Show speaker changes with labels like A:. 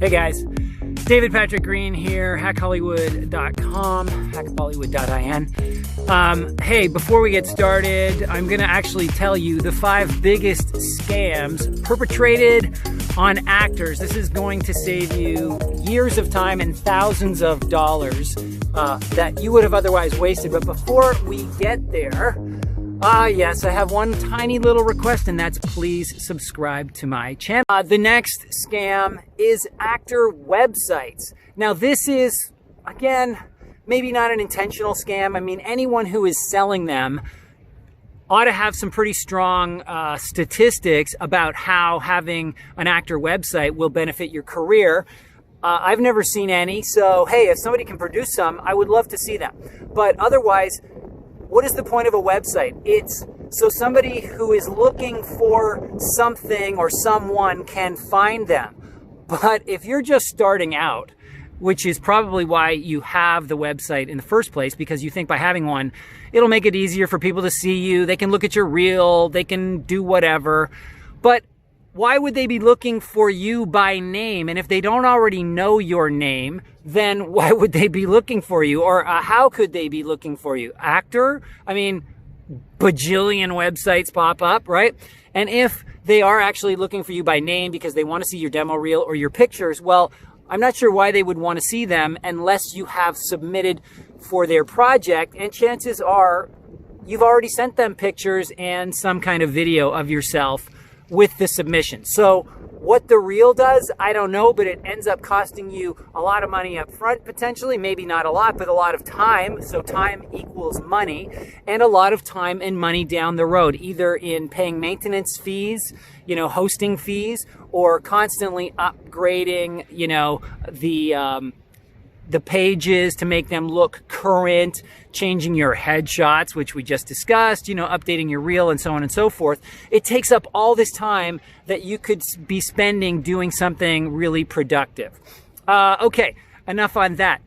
A: Hey guys, David Patrick Green here, hackhollywood.com, hackhollywood.in. Hey, before we get started, I'm going to actually tell you the 5 biggest scams perpetrated on actors. This is going to save you years of time and thousands of dollars that you would have otherwise wasted. But before we get there, yes, I have one tiny little request, and that's please subscribe to my channel. The next scam is actor websites. Now, this is, again, maybe not an intentional scam. I mean, anyone who is selling them ought to have some pretty strong statistics about how having an actor website will benefit your career. I've never seen any, so hey, if somebody can produce some, I would love to see them. But otherwise, what is the point of a website? It's so somebody who is looking for something or someone can find them. But if you're just starting out, which is probably why you have the website in the first place, because you think by having one, it'll make it easier for people to see you. They can look at your reel, they can do whatever. But why would they be looking for you by name? And if they don't already know your name, then why would they be looking for you? Or how could they be looking for you? Actor? I mean, bajillion websites pop up, right? And if they are actually looking for you by name because they want to see your demo reel or your pictures, well, I'm not sure why they would want to see them unless you have submitted for their project. And chances are you've already sent them pictures and some kind of video of yourself with the submission. So what the reel does, I don't know, but it ends up costing you a lot of money up front, potentially, maybe not a lot, but a lot of time. So time equals money, and a lot of time and money down the road, either in paying maintenance fees, hosting fees, or constantly upgrading, the pages to make them look current, changing your headshots, which we just discussed, updating your reel and so on and so forth. It takes up all this time that you could be spending doing something really productive. Okay, enough on that.